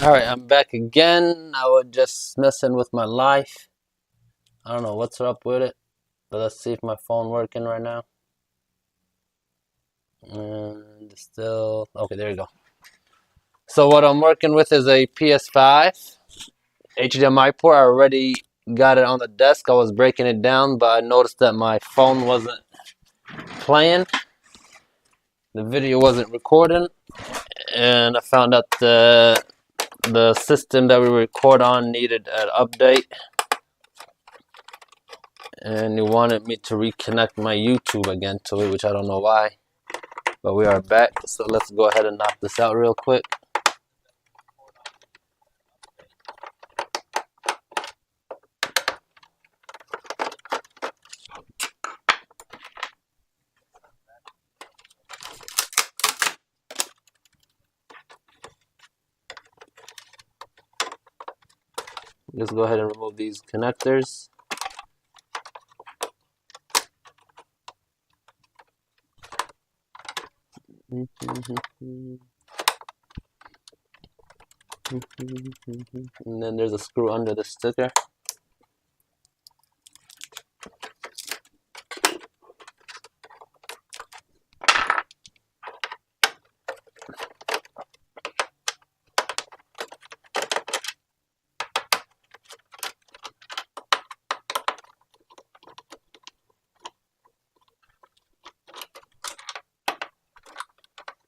Alright, I'm back again. I was just messing with my life. I don't know what's up with it, but let's see if my phone working right now. And still, okay, there you go. So what I'm working with is a PS5 HDMI port. I already got it on the desk. I was breaking it down, but I noticed that my phone wasn't playing. The video wasn't recording, and I found out the system that we record on needed an update. And he wanted me to reconnect my YouTube again to it, which I don't know why, but we are back. So let's go ahead and knock this out real quick. Let's go ahead and remove these connectors. And then there's a screw under the sticker.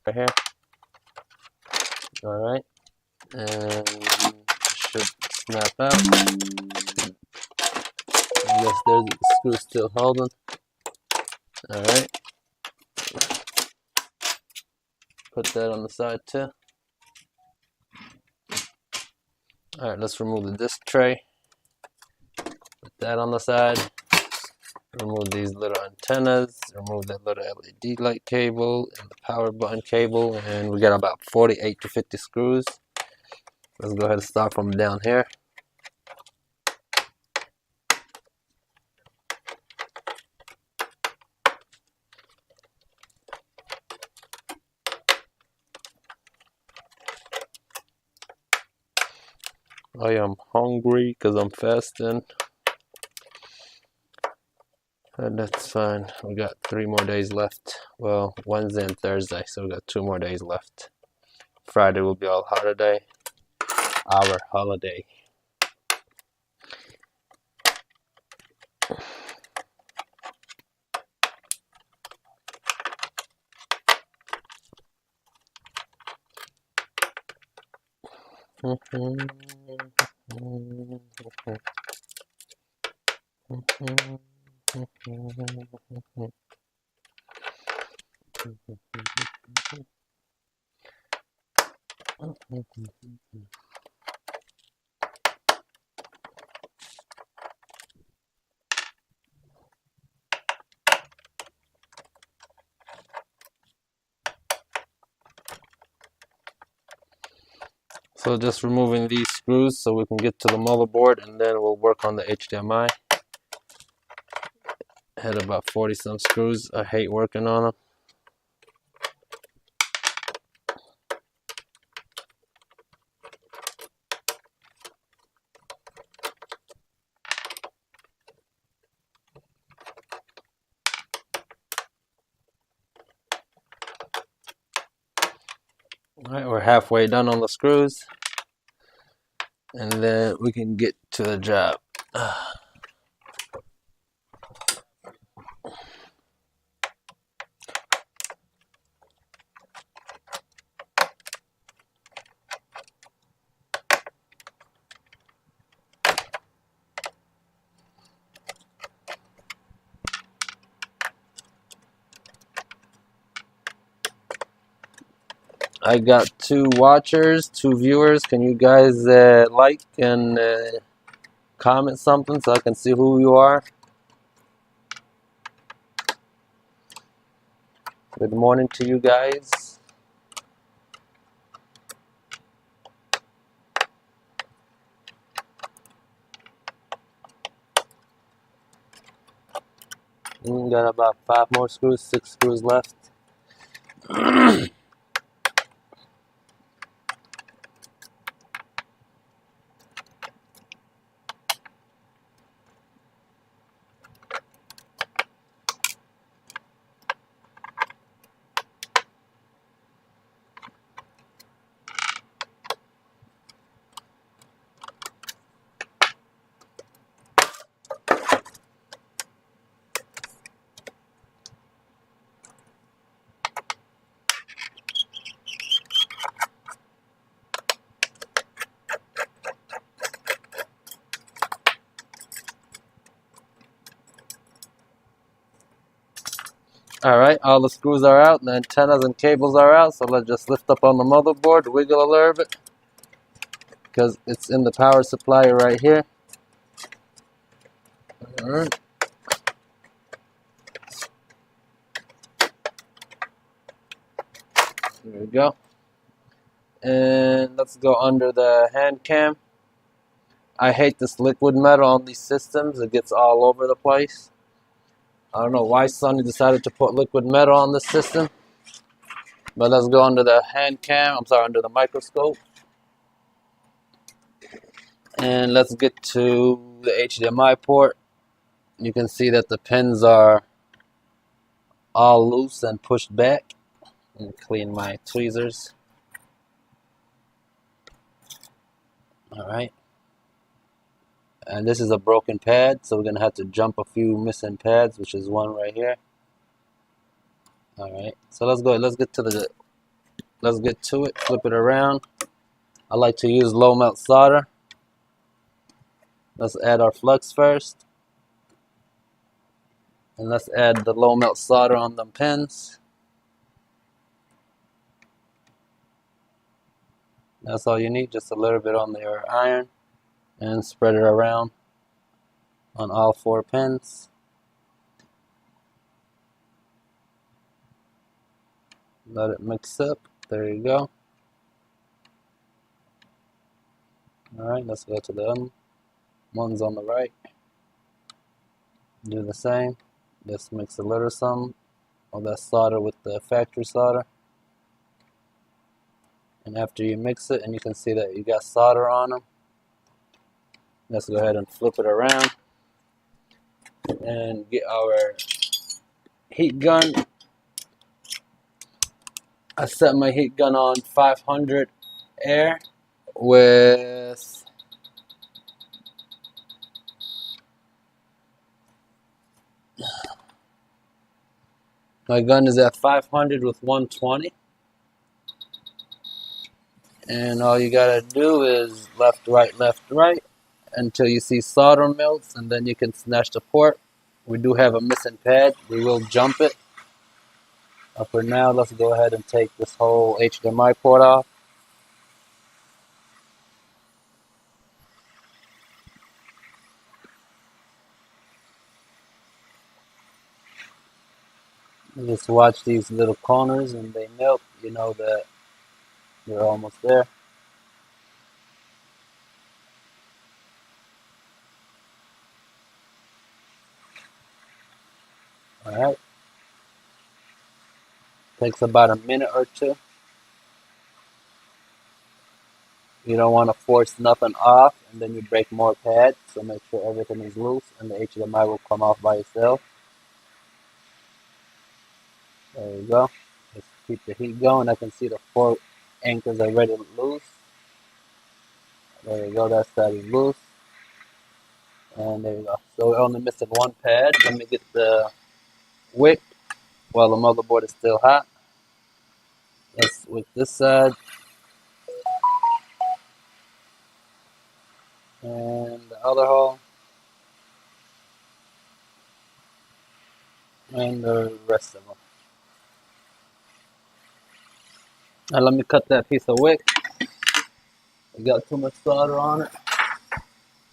Right here. Alright. And it should snap out. I guess there's the screw still holding. Alright. Put that on the side too. Alright, let's remove the disc tray. Put that on the side. Remove these little antennas, remove that little LED light cable and the power button cable, and we got about 48 to 50 screws. Let's go ahead and start from down here. I am hungry because I'm fasting. And that's fine. We got 3 more days left. Well, Wednesday and Thursday, so we got 2 more days left. Friday will be our holiday. Our holiday. So just removing these screws so we can get to the motherboard, and then we'll work on the HDMI. Had about 40 some screws. I hate working on them. Alright, we're halfway done on the screws, and then we can get to the job. I got 2 watchers, 2 viewers. Can you guys like and comment something so I can see who you are? Good morning to you guys. Got about 5 more screws, 6 screws left. Alright, all the screws are out, the antennas and cables are out, so let's just lift up on the motherboard, wiggle a little bit, because it's in the power supply right here. Alright. There we go. And let's go under the hand cam. I hate this liquid metal on these systems. It gets all over the place. I don't know why Sony decided to put liquid metal on this system. But let's go under the hand cam. I'm sorry, under the microscope. And let's get to the HDMI port. You can see that the pins are all loose and pushed back. And clean my tweezers. Alright. And this is a broken pad, so we're gonna have to jump a few missing pads, which is one right here. Alright, so let's get to it, flip it around. I like to use low melt solder. Let's add our flux first. And let's add the low melt solder on them pins. That's all you need, just a little bit on your iron. And spread it around on all 4 pins. Let it mix up. There you go. Alright, let's go to the ones on the right. Do the same. Just mix a little some of that solder with the factory solder. And after you mix it, and you can see that you got solder on them, let's go ahead and flip it around and get our heat gun. I set my heat gun on 500 air with my gun is at 500 with 120. And all you gotta do is left, right, until you see solder melts, and then you can snatch the port. We do have a missing pad. We will jump it. But for now, let's go ahead and take this whole HDMI port off. You just watch these little corners and they melt. You know that you're almost there. Alright. Takes about a minute or two. You don't want to force nothing off and then you break more pads, so make sure everything is loose and the HDMI will come off by itself. There you go. Just keep the heat going. I can see the 4 anchors are ready to loose. There you go, that side is loose. And there you go. So we're only missing 1 pad. Let me get the wick while the motherboard is still hot. Let's wick this side. And the other hole. And the rest of them. Now let me cut that piece of wick. We got too much solder on it.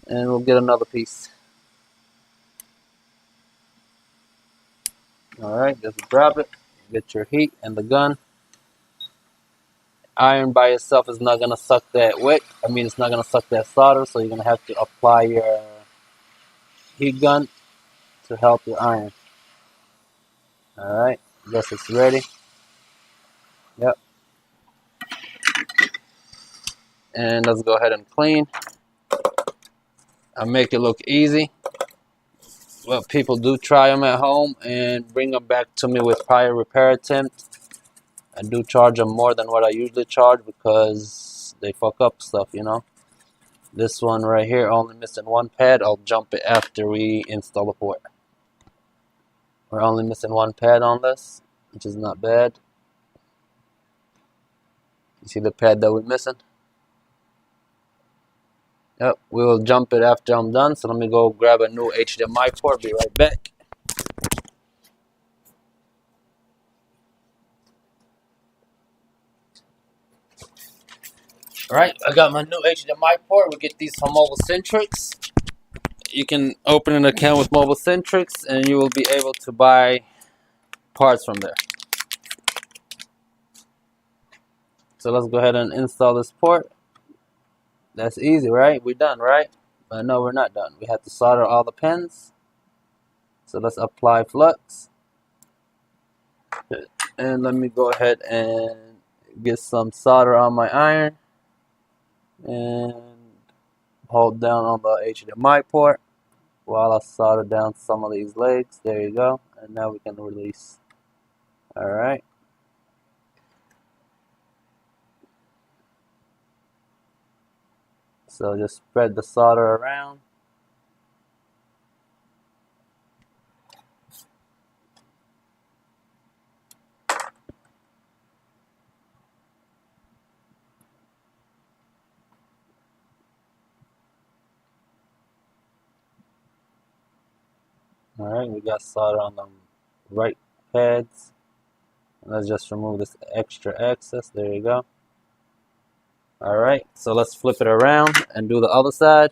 And we'll get another piece. Alright, just drop it. Get your heat and the gun. Iron by itself is not going to suck that wick. It's not going to suck that solder, so you're going to have to apply your heat gun to help your iron. Alright, guess it's ready. Yep. And let's go ahead and clean. I make it look easy. Well, people do try them at home and bring them back to me with prior repair attempt. I do charge them more than what I usually charge because they fuck up stuff, you know. This one right here, only missing 1 pad. I'll jump it after we install the port. We're only missing 1 pad on this, which is not bad. You see the pad that we're missing? Yep, we will jump it after I'm done. So let me go grab a new HDMI port. Be right back. Alright, I got my new HDMI port. We get these from Mobile Centrics. You can open an account with Mobile Centrics and you will be able to buy parts from there. So let's go ahead and install this port. That's easy, right? We're done, right? But no, we're not done. We have to solder all the pins. So let's apply flux. And let me go ahead and get some solder on my iron. And hold down on the HDMI port while I solder down some of these legs. There you go. And now we can release. Alright. So just spread the solder around. Alright, we got solder on the right pads. Let's just remove this extra excess. There you go. Alright, so let's flip it around and do the other side.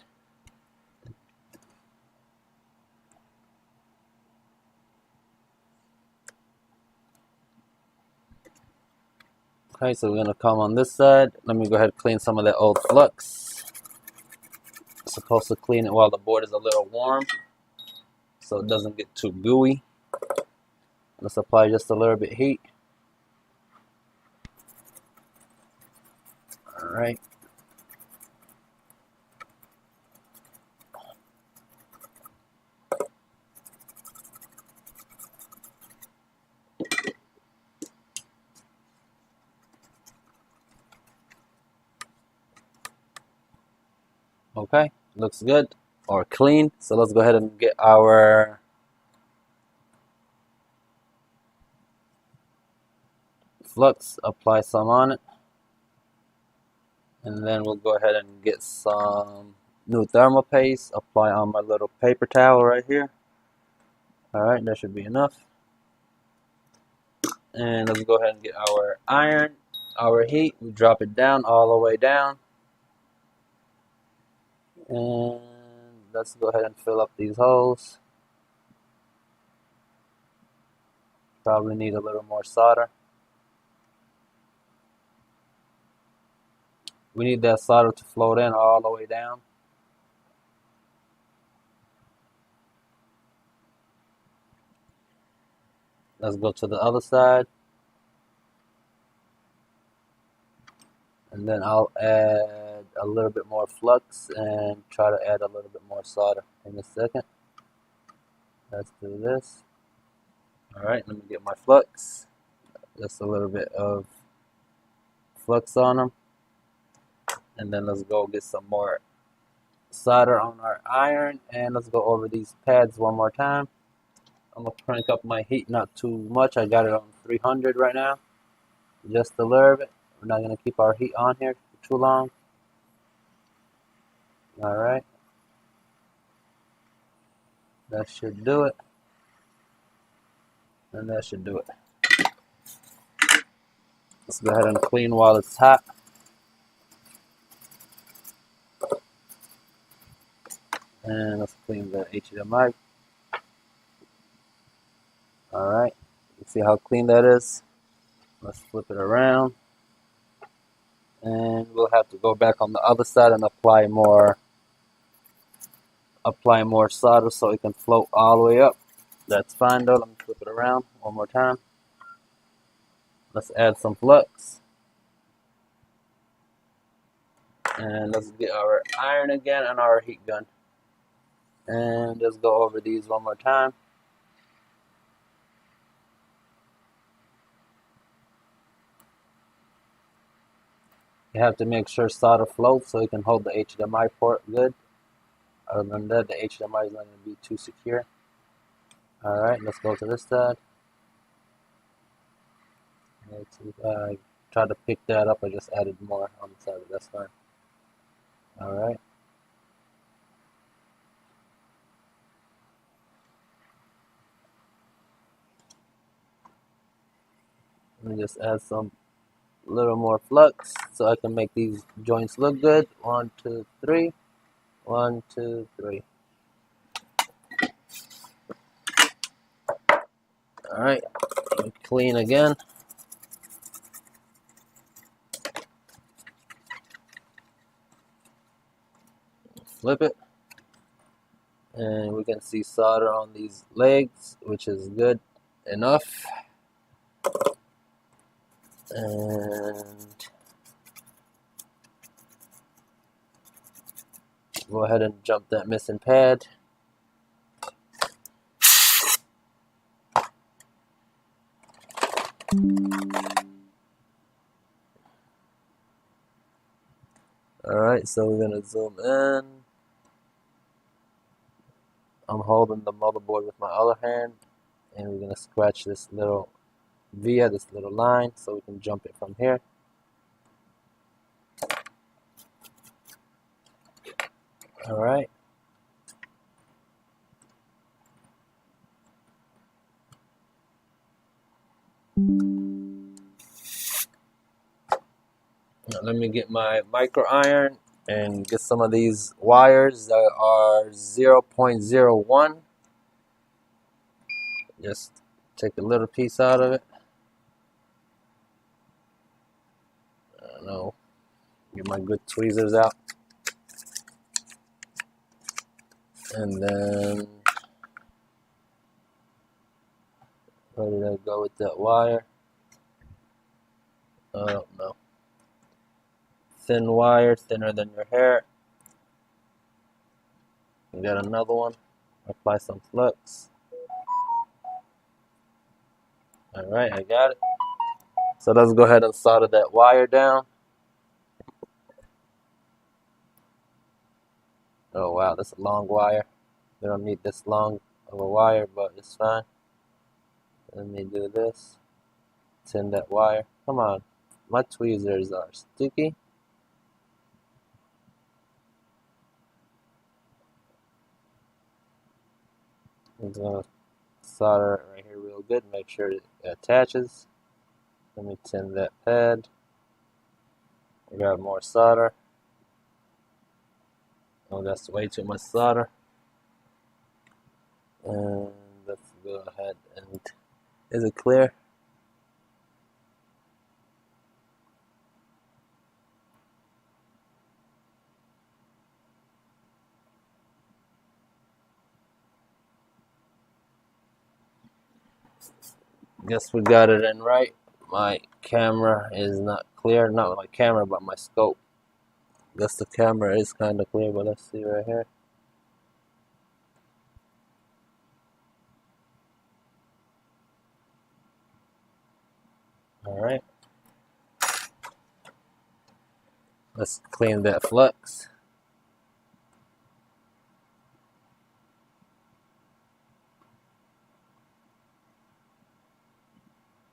Okay, so we're going to come on this side. Let me go ahead and clean some of that old flux. Supposed to clean it while the board is a little warm so it doesn't get too gooey. Let's apply just a little bit heat. Alright. Okay, looks good or clean. So let's go ahead and get our flux, apply some on it. And then we'll go ahead and get some new thermal paste, apply on my little paper towel right here. Alright, that should be enough. And let's go ahead and get our iron, our heat. We drop it down, all the way down. And let's go ahead and fill up these holes. Probably need a little more solder. We need that solder to float in all the way down. Let's go to the other side. And then I'll add a little bit more flux and try to add a little bit more solder in a second. Let's do this. Alright, let me get my flux. Just a little bit of flux on them. And then let's go get some more solder on our iron. And let's go over these pads one more time. I'm going to crank up my heat, not too much. I got it on 300 right now. Just a little bit. We're not going to keep our heat on here for too long. Alright. That should do it. And that should do it. Let's go ahead and clean while it's hot. And let's clean the HDMI. Alright. You see how clean that is? Let's flip it around. And we'll have to go back on the other side and apply more solder so it can float all the way up. That's fine though. Let me flip it around one more time. Let's add some flux. And let's get our iron again and our heat gun. And just go over these one more time. You have to make sure solder floats so it can hold the HDMI port good. Other than that, the HDMI is not going to be too secure. Alright, let's go to this side. I tried to pick that up, I just added more on the side, but that's fine. Alright. Let me just add some little more flux so I can make these joints look good. 1, 2, 3. 1, 2, 3. Alright, clean again. Flip it. And we can see solder on these legs, which is good enough. And go ahead and jump that missing pad. Alright, so we're going to zoom in. I'm holding the motherboard with my other hand, and we're going to scratch this little via this little line so we can jump it from here. Alright. Now let me get my micro iron and get some of these wires that are 0.01. Just take a little piece out of it. I don't know. Get my good tweezers out. And then where did I go with that wire? I don't know. Thin wire, thinner than your hair. You got another one. Apply some flux. Alright, I got it. So let's go ahead and solder that wire down. Oh wow, that's a long wire. We don't need this long of a wire, but it's fine. Let me do this. Tin that wire. Come on. My tweezers are sticky. I'm gonna solder it right here real good. Make sure it attaches. Let me tin that pad. Grab more solder. Oh, that's way too much solder. And let's go ahead and... Is it clear? Guess we got it in right. My camera is not clear. Not my camera, but my scope. Guess the camera is kind of clear, but let's see right here. Alright. Let's clean that flux.